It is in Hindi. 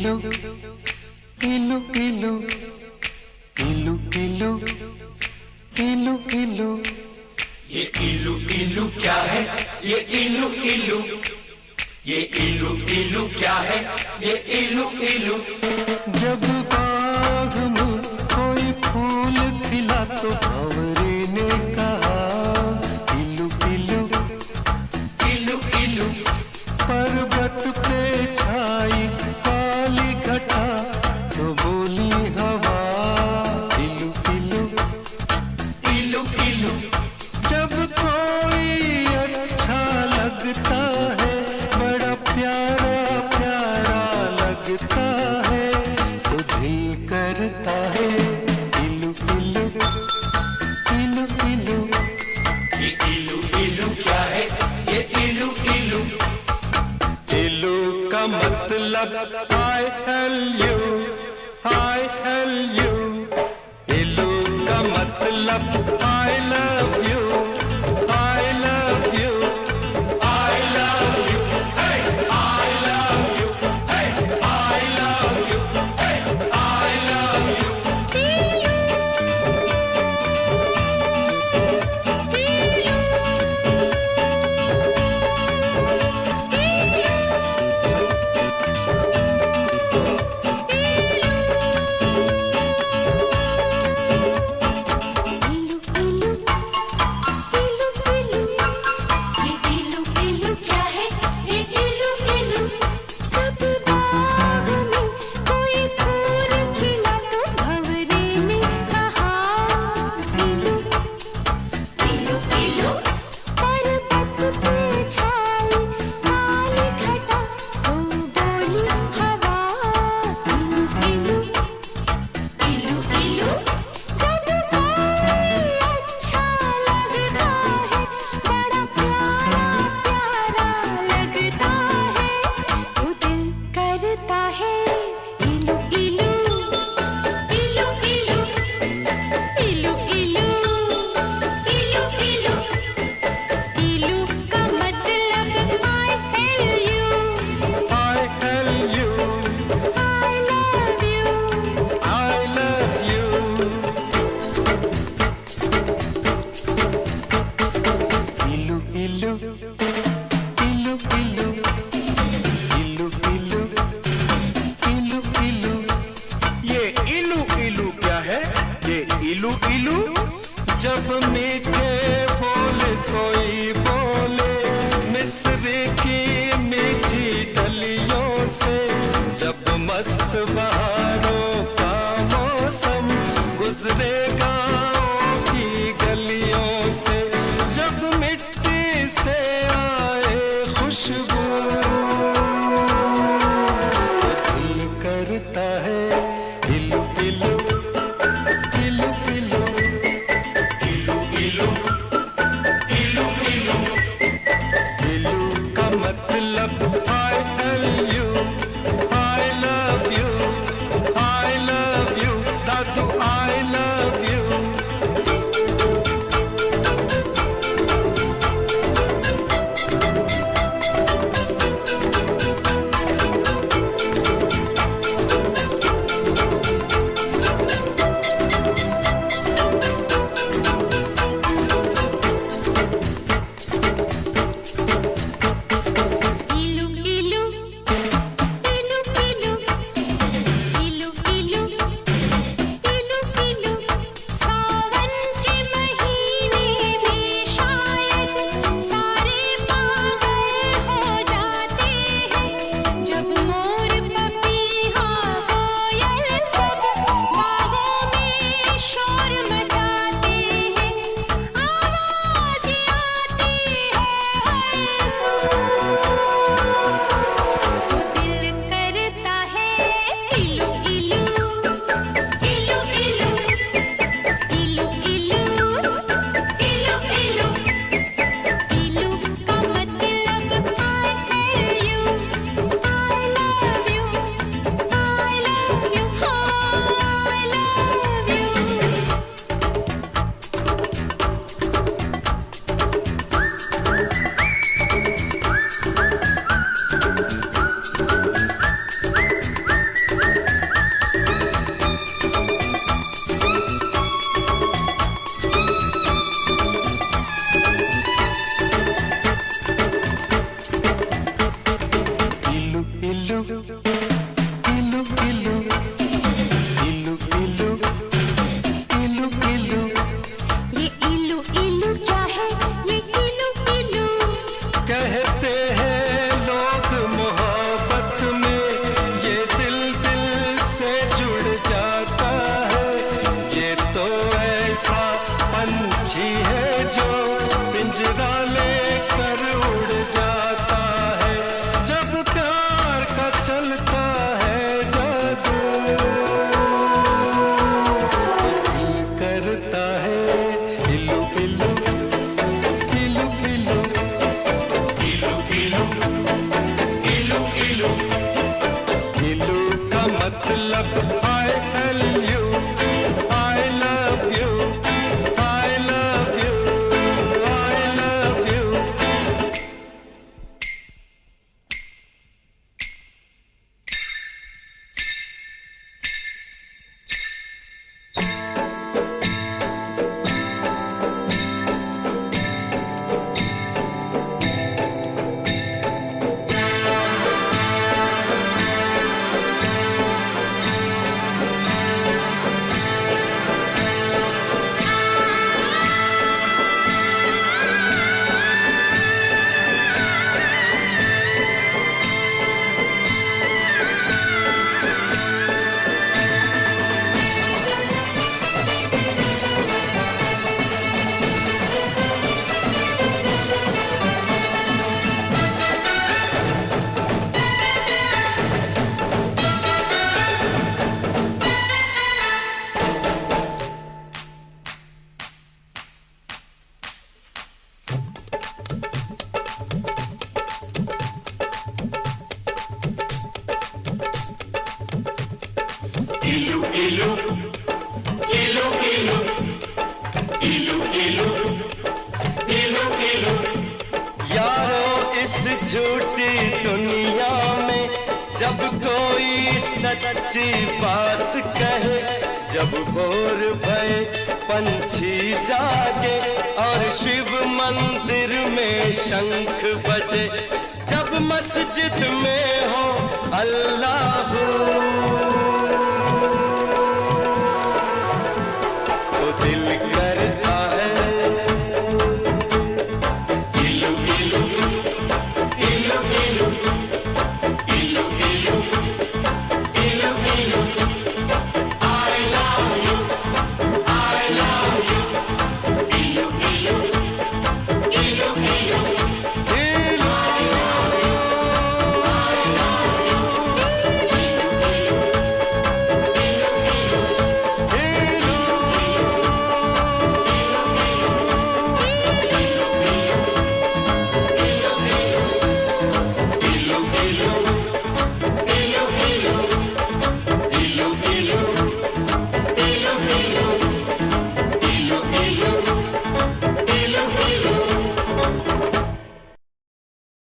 इलू इलू इलू इलू इलू इलू इलू। ये इलू इलू क्या है? ये इलू इलू, ये इलू इलू क्या है? ये इलू इलू। जब बाग में कोई फूल खिला तो भंवरे ने कहा इलू इलू इलू इलू। पर्वत पे छाई काली घटा तो बोली हवा इलू इलू इलू इलू। जब कोई अच्छा लगता है, बड़ा प्यारा प्यारा लगता है, तो दिल करता है इलू इलू इलू इलू। ये इलू इलू क्या है? ये इलू इलू। इलू का मतलब I help you, I help you। इलू का मतलब I love you, I love you। I love you, hey, I love you, hey, I love you, hey, I love you। इलू इलू। जब मीठे बोल कोई बोले मिस्री की मीठी डलियों से, जब मस्त बहारों का मौसम गुजरे गाँव की गलियों से, जब मिट्टी से आए खुशबू तो दिल करता है इलू इलू इलू इलू इलू इलू। चलता है जादू, दिल करता है इलू इलू इलू इलू इलू इलू इलू इलू। इलू का मतलब I love you, I love you, I love you, I love you। इलू इलू इलू इलू इलू इलू इलू इलू। यारो इस झूठी दुनिया में जब कोई सच्ची बात कहे, जब भोर भये पंछी जागे और शिव मंदिर में शंख बजे, जब मस्जिद में हो अल्लाह